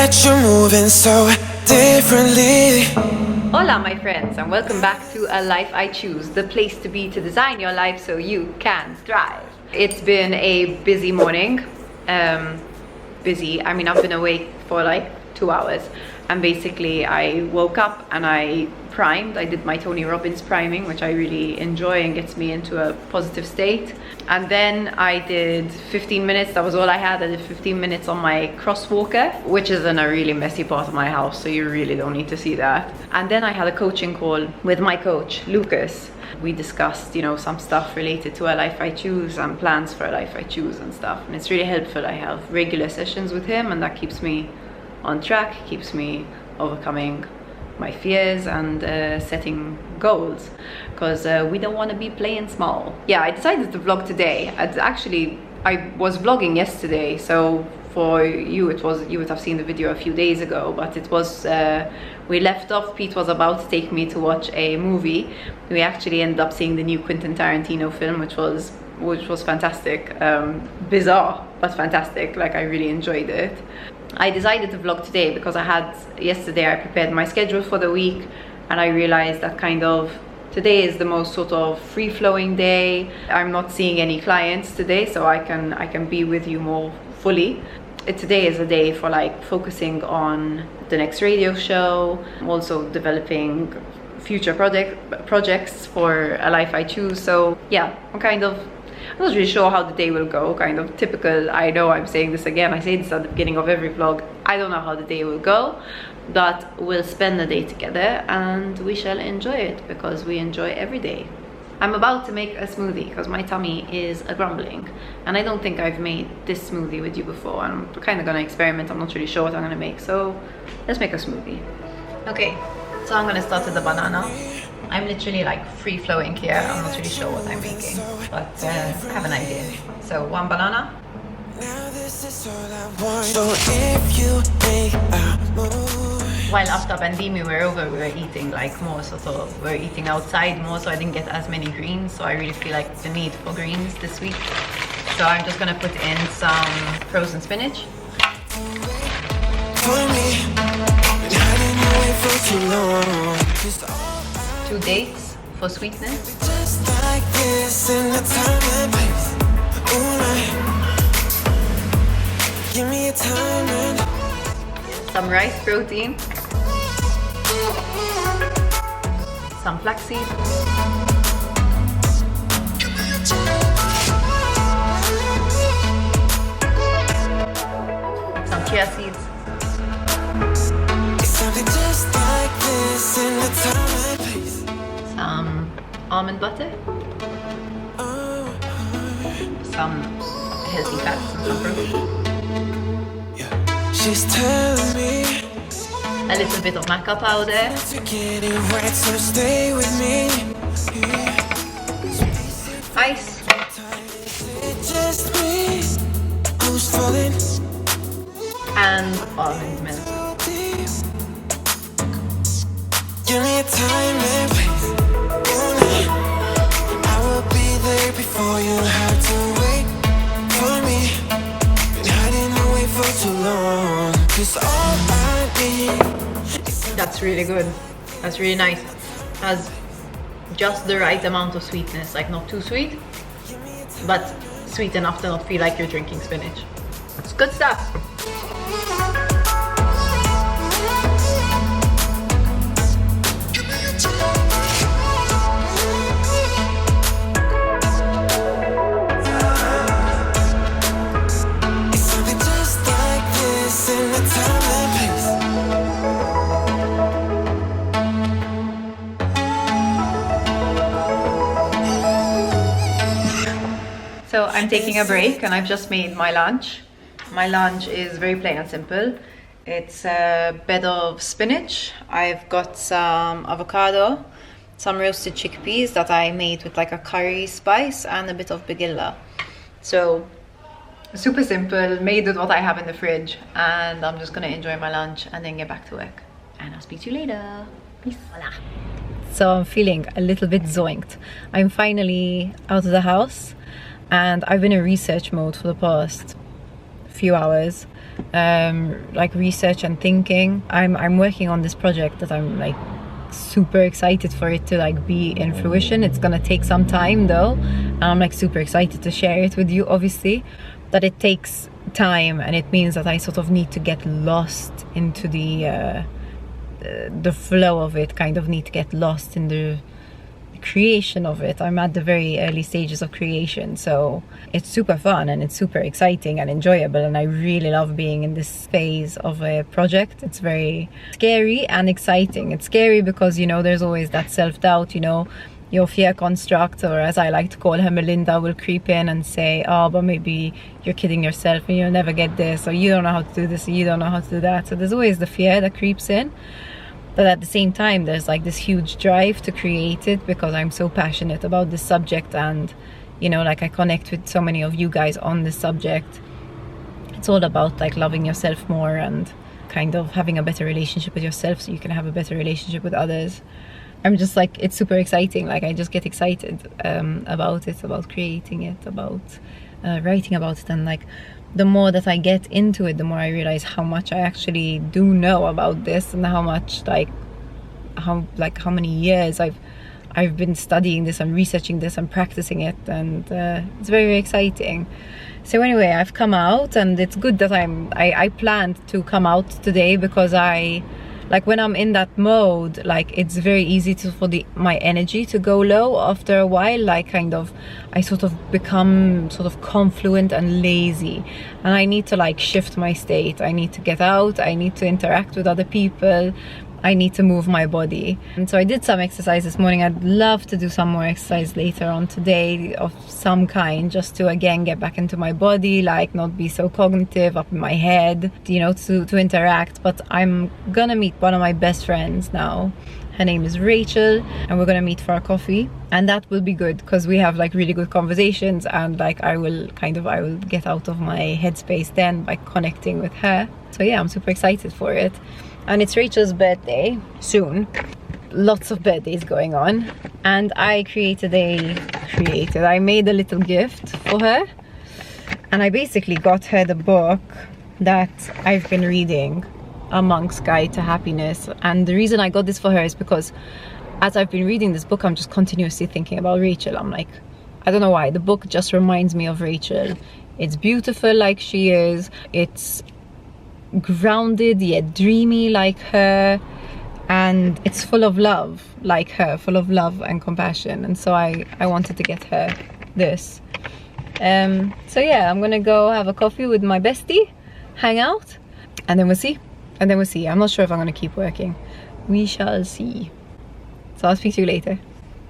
that you're moving so differently. Hola my friends, and welcome back to A Life I Choose, the place to be to design your life so you can thrive. It's been a busy morning. Busy, I mean, I've been awake for like 2 hours, and basically I woke up and I primed. I did my Tony Robbins priming, which I really enjoy and gets me into a positive state. And then I did 15 minutes, that was all I had. I did 15 minutes on my crosswalker, which is in a really messy part of my house, so you really don't need to see that. And then I had a coaching call with my coach, Lucas. We discussed, you know, some stuff related to A Life I Choose and plans for A Life I Choose and stuff. And it's really helpful. I have regular sessions with him, and that keeps me on track, keeps me overcoming my fears and setting goals, because we don't want to be playing small. Yeah, I decided to vlog today. I was vlogging yesterday, so for you you would have seen the video a few days ago, but it was we left off. Pete was about to take me to watch a movie. We actually ended up seeing the new Quentin Tarantino film, which was fantastic. Bizarre but fantastic. Like, I really enjoyed it. I decided to vlog today because yesterday I prepared my schedule for the week, and I realized that kind of today is the most sort of free-flowing day. I'm not seeing any clients today, so I can be with you more fully. Today is a day for like focusing on the next radio show, also developing future projects for A Life I Choose. So yeah, I'm not really sure how the day will go. Kind of typical. I know I'm saying this again. I say this at the beginning of every vlog. I don't know how the day will go, but we'll spend the day together and we shall enjoy it, because we enjoy every day. I'm about to make a smoothie because my tummy is grumbling, and I don't think I've made this smoothie with you before. I'm kind of gonna experiment. I'm not really sure what I'm gonna make, so let's make a smoothie. Okay, so I'm gonna start with the banana. I'm literally like free-flowing here. I'm not really sure what I'm making, but I have an idea. So 1 banana. While after pandemic we were eating like more we were eating outside more, so I didn't get as many greens. So I really feel like the need for greens this week. So I'm just gonna put in some frozen spinach. Two dates for sweetness. Some rice protein. Some flaxseed. Some chia seeds. Some almond butter. Some healthy fats and some protein. She's telling me a little bit of maca powder. So stay with me. Ice. Just me who's falling. And almond milk. Give me a time and place. I will be there before you have to wait for me. Been hiding away for too long. 'Cause all I need. That's really good. That's really nice. Has just the right amount of sweetness, like not too sweet, but sweet enough to not feel like you're drinking spinach. It's good stuff. So I'm taking a break and I've just made my lunch. My lunch is very plain and simple. It's a bed of spinach. I've got some avocado, some roasted chickpeas that I made with like a curry spice, and a bit of bagilla. So super simple, made with what I have in the fridge, and I'm just gonna enjoy my lunch and then get back to work. And I'll speak to you later. Peace. Voila. So I'm feeling a little bit zoinked. I'm finally out of the house, and I've been in research mode for the past few hours. like research and thinking. I'm working on this project that I'm like super excited for it to like be in fruition. It's gonna take some time though, and I'm like super excited to share it with you. Obviously that it takes time, and it means that I sort of need to get lost into the flow of it, kind of need to get lost in the creation of it. I'm at the very early stages of creation, so it's super fun and it's super exciting and enjoyable, and I really love being in this phase of a project. It's very scary and exciting. It's scary because, you know, there's always that self-doubt, you know, your fear construct, or as I like to call her, Melinda, will creep in and say, oh, but maybe you're kidding yourself and you'll never get this, or you don't know how to do this, or you don't know how to do that. So there's always the fear that creeps in. But at the same time, there's like this huge drive to create it because I'm so passionate about this subject, and, you know, like I connect with so many of you guys on this subject. It's all about like loving yourself more and kind of having a better relationship with yourself so you can have a better relationship with others. I'm just like, it's super exciting. Like I just get excited about it, about creating it, about writing about it, and like the more that I get into it, the more I realize how much I actually do know about this, and how much how many years I've been studying this and researching this and practicing it, and it's very, very exciting. So anyway, I've come out, and it's good that I planned to come out today because like when I'm in that mode, like it's very easy for my energy to go low after a while. Like kind of I sort of become sort of confluent and lazy, and I need to like shift my state. I need to get out, I need to interact with other people, I need to move my body. And so I did some exercise this morning. I'd love to do some more exercise later on today of some kind, just to again get back into my body, like not be so cognitive up in my head, you know, to interact. But I'm gonna meet one of my best friends now. Her name is Rachel, and we're gonna meet for a coffee, and that will be good because we have like really good conversations, and like I will get out of my headspace then by connecting with her. So yeah, I'm super excited for it. And it's Rachel's birthday soon. Lots of birthdays going on, and I I made a little gift for her, and I basically got her the book that I've been reading, A Monk's Guide to Happiness. And the reason I got this for her is because as I've been reading this book, I'm just continuously thinking about Rachel. I'm like, I don't know why, the book just reminds me of Rachel. It's beautiful like she is, it's grounded yet dreamy like her, and it's full of love like her, full of love and compassion. And so I wanted to get her this. So yeah, I'm gonna go have a coffee with my bestie, hang out, and then we'll see. I'm not sure if I'm gonna keep working. We shall see. So I'll speak to you later.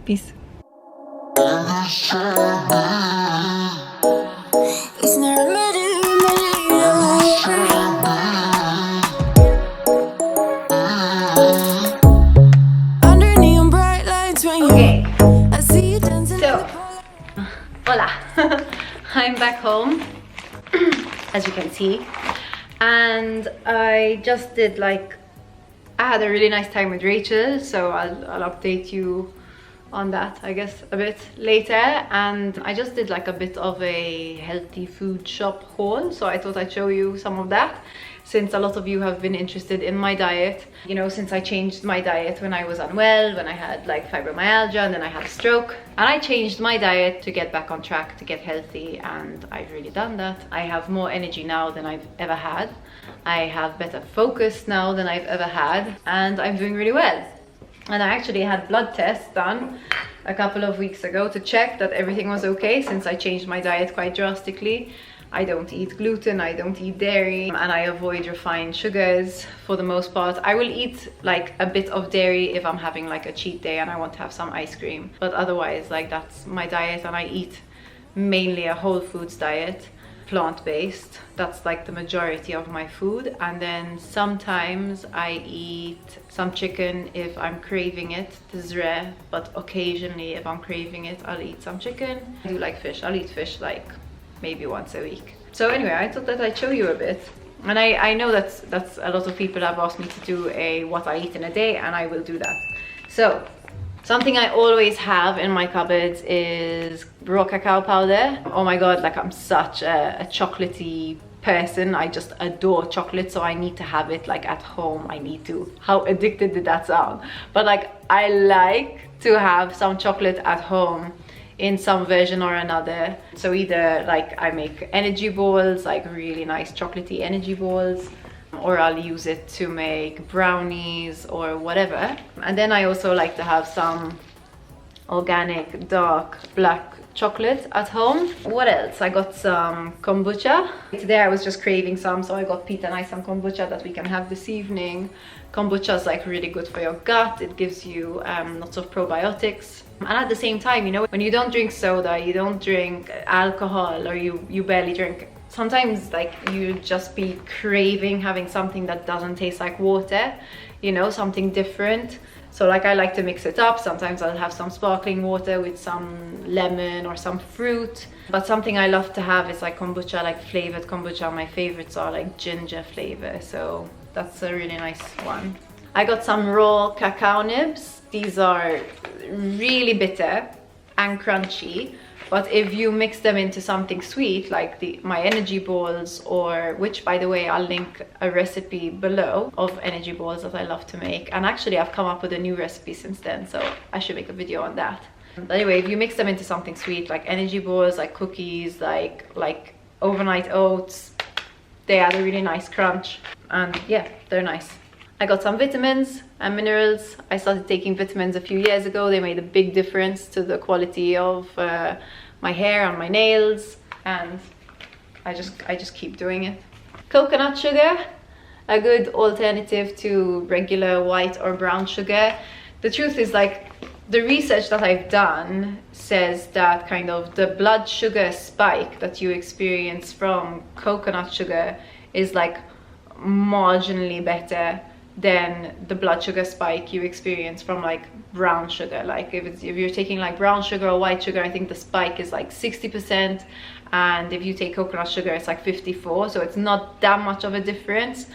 Peace. Hola. I'm back home, as you can see, and I just did I had a really nice time with Rachel, so I'll update you on that, I guess, a bit later. And I just did a bit of a healthy food shop haul, so I thought I'd show you some of that, since a lot of you have been interested in my diet. You know, since I changed my diet when I was unwell, when I had fibromyalgia, and then I had a stroke, and I changed my diet to get back on track, to get healthy, and I've really done that. I have more energy now than I've ever had. I have better focus now than I've ever had, and I'm doing really well. And I actually had blood tests done a couple of weeks ago to check that everything was okay, since I changed my diet quite drastically. I don't eat gluten, I don't eat dairy, and I avoid refined sugars for the most part. I will eat a bit of dairy if I'm having a cheat day and I want to have some ice cream. But otherwise, that's my diet, and I eat mainly a whole foods diet, plant-based. That's the majority of my food. And then sometimes I eat some chicken if I'm craving it. This is rare, but occasionally if I'm craving it, I'll eat some chicken. I do like fish. I'll eat fish maybe once a week. So anyway, I thought that I'd show you a bit. And I know that's a lot of people have asked me to do a what I eat in a day, and I will do that. So something I always have in my cupboards is raw cacao powder. Oh my god, I'm such a chocolatey person. I just adore chocolate, so I need to have it like at home. I need to. How addicted did that sound? But like, I like to have some chocolate at home in some version or another. So either like I make energy balls, like really nice chocolatey energy balls, or I'll use it to make brownies or whatever. And then I also like to have some organic dark black chocolate at home. What else? I got some kombucha. Today I was just craving some, so I got Pete and I some kombucha that we can have this evening. Kombucha is like really good for your gut. It gives you lots of probiotics. And at the same time, you know, when you don't drink soda, you don't drink alcohol, or you barely drink, sometimes like you just be craving having something that doesn't taste like water, you know, something different. So like I like to mix it up. Sometimes I'll have some sparkling water with some lemon or some fruit. But something I love to have is like kombucha, like flavored kombucha. My favorites are like ginger flavor, so that's a really nice one. I got some raw cacao nibs. These are really bitter and crunchy, but if you mix them into something sweet like my energy balls, or which by the way I'll link a recipe below of energy balls that I love to make, and actually I've come up with a new recipe since then, so I should make a video on that. But anyway, if you mix them into something sweet like energy balls, like cookies, like overnight oats, they add a really nice crunch, and yeah, they're nice. I got some vitamins and minerals. I started taking vitamins a few years ago. They made a big difference to the quality of my hair and my nails, and I just keep doing it. Coconut sugar, a good alternative to regular white or brown sugar. The truth is, like, the research that I've done says that kind of the blood sugar spike that you experience from coconut sugar is like marginally better than the blood sugar spike you experience from like brown sugar. Like if you're taking like brown sugar or white sugar, I think the spike is like 60%, and if you take coconut sugar it's like 54%, so it's not that much of a difference.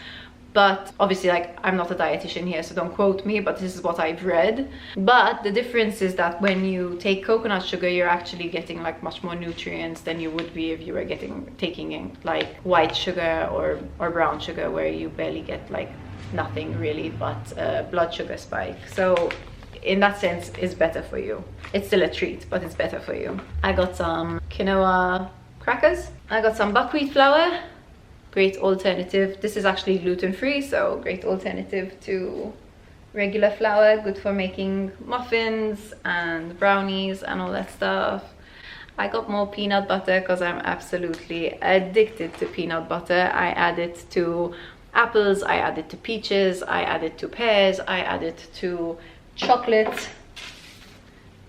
But obviously, like, I'm not a dietitian here, so don't quote me, but this is what I've read. But the difference is that when you take coconut sugar, you're actually getting like much more nutrients than you would be if you were taking in like white sugar or brown sugar, where you barely get like nothing really but blood sugar spike. So in that sense, it's better for you. It's still a treat, but it's better for you. I got some quinoa crackers. I got some buckwheat flour. Great alternative. This is actually gluten-free, so great alternative to regular flour. Good for making muffins and brownies and all that stuff. I got more peanut butter because I'm absolutely addicted to peanut butter. I add it to apples, I add it to peaches, I add it to pears, I add it to chocolate.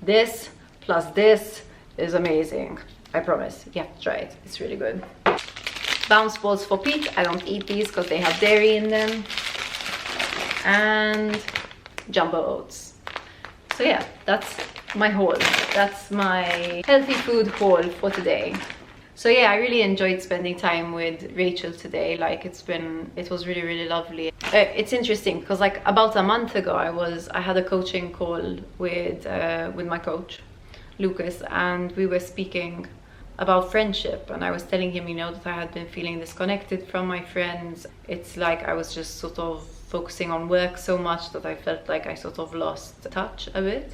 This plus this is amazing. I promise. You have to try it. It's really good. Bounce balls for Pete. I don't eat these because they have dairy in them. And jumbo oats. So yeah, that's my haul. That's my healthy food haul for today. So yeah, I really enjoyed spending time with Rachel today. Like it was really, really lovely. It's interesting because like about a month ago I had a coaching call with my coach, Lucas, and we were speaking about friendship, and I was telling him, you know, that I had been feeling disconnected from my friends. It's like I was just sort of focusing on work so much that I felt like I sort of lost touch a bit.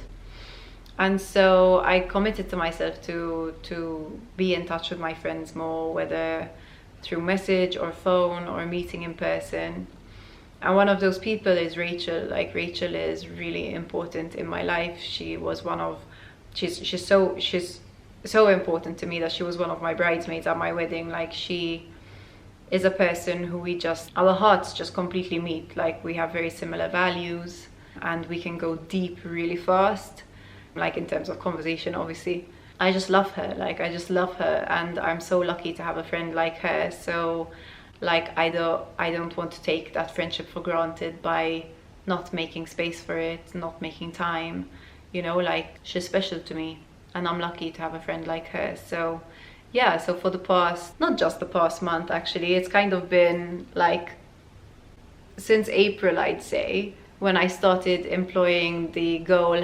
And so I committed to myself to be in touch with my friends more, whether through message or phone or meeting in person. And one of those people is Rachel. Like, Rachel is really important in my life. She's so important to me that she was one of my bridesmaids at my wedding. Like, she is a person who our hearts just completely meet. Like, we have very similar values and we can go deep really fast, like in terms of conversation. Obviously, I just love her. Like, I just love her, and I'm so lucky to have a friend like her. So like, I don't want to take that friendship for granted by not making space for it, not making time, you know. Like, she's special to me, and I'm lucky to have a friend like her. So yeah, so for the past, not just the past month actually, it's kind of been like since April, I'd say, when I started employing the goal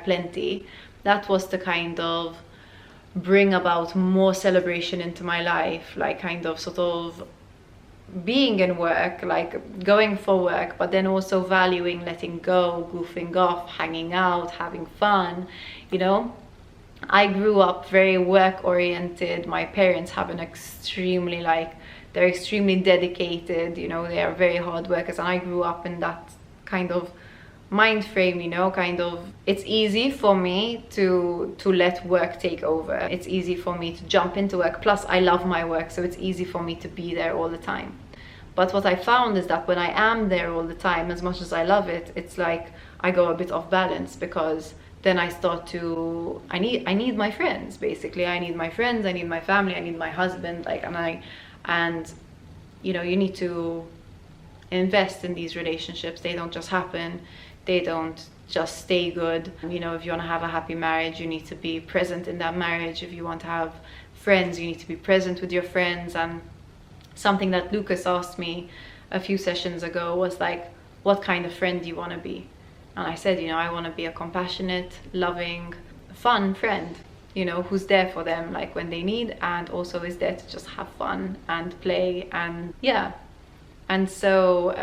#plenty, that was to kind of bring about more celebration into my life, like kind of sort of being in work, like going for work, but then also valuing letting go, goofing off, hanging out, having fun, you know. I grew up very work oriented. My parents have an extremely, like, they're extremely dedicated, you know, they are very hard workers, and I grew up in that kind of mind frame, you know, kind of, it's easy for me to let work take over. It's easy for me to jump into work, plus I love my work, so it's easy for me to be there all the time. But what I found is that when I am there all the time, as much as I love it, it's like I go a bit off balance, because then I start to, I need my friends, basically. I need my friends, I need my family, I need my husband, like, and you know, you need to invest in these relationships. They don't just happen, they don't just stay good. You know, if you want to have a happy marriage, you need to be present in that marriage. If you want to have friends, you need to be present with your friends. And something that Lucas asked me a few sessions ago was like, what kind of friend do you want to be? And I said, you know, I want to be a compassionate, loving, fun friend, you know, who's there for them, like, when they need, and also is there to just have fun and play, and yeah. And so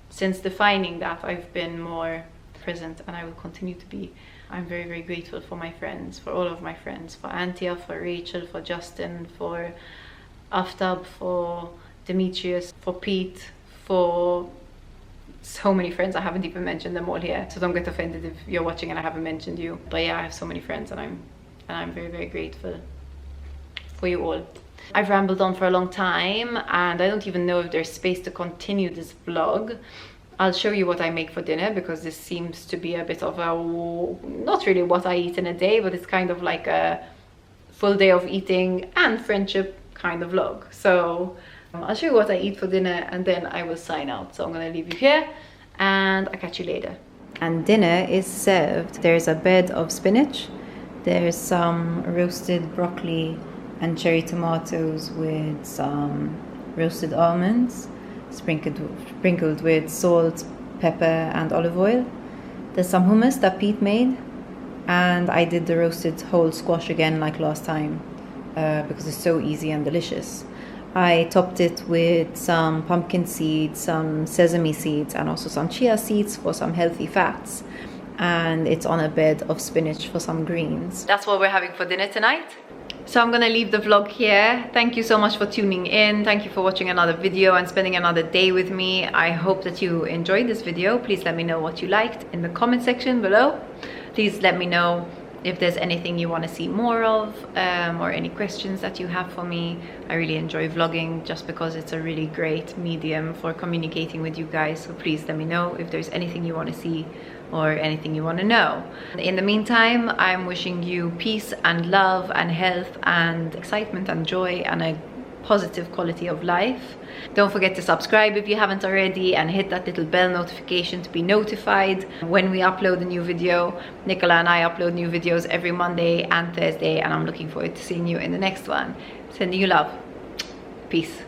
since defining that, I've been more present, and I will continue to be. I'm very, very grateful for my friends, for all of my friends, for Antia, for Rachel, for Justin, for Aftab, for Demetrius, for Pete, for so many friends. I haven't even mentioned them all here, so don't get offended if you're watching and I haven't mentioned you. But yeah, I have so many friends, and I'm very, very grateful for you all. I've rambled on for a long time, and I don't even know if there's space to continue this vlog. I'll show you what I make for dinner, because this seems to be a bit of a, not really what I eat in a day, but it's kind of like a full day of eating and friendship kind of vlog. So I'll show you what I eat for dinner, and then I will sign out. So I'm gonna leave you here, and I'll catch you later. And dinner is served. There's a bed of spinach, there's some roasted broccoli and cherry tomatoes with some roasted almonds, sprinkled with salt, pepper and olive oil. There's some hummus that Pete made, and I did the roasted whole squash again like last time, because it's so easy and delicious. I topped it with some pumpkin seeds, some sesame seeds, and also some chia seeds for some healthy fats. And it's on a bed of spinach for some greens. That's what we're having for dinner tonight. So I'm gonna leave the vlog here. Thank you so much for tuning in. Thank you for watching another video and spending another day with me. I hope that you enjoyed this video. Please let me know what you liked in the comment section below. Please let me know if there's anything you want to see more of, or any questions that you have for me. I really enjoy vlogging just because it's a really great medium for communicating with you guys. So please let me know if there's anything you want to see or anything you want to know. In the meantime, I'm wishing you peace and love and health and excitement and joy and a positive quality of life. Don't forget to subscribe if you haven't already, and hit that little bell notification to be notified when we upload a new video. Nicola and I upload new videos every Monday and Thursday, and I'm looking forward to seeing you in the next one. Sending you love. Peace.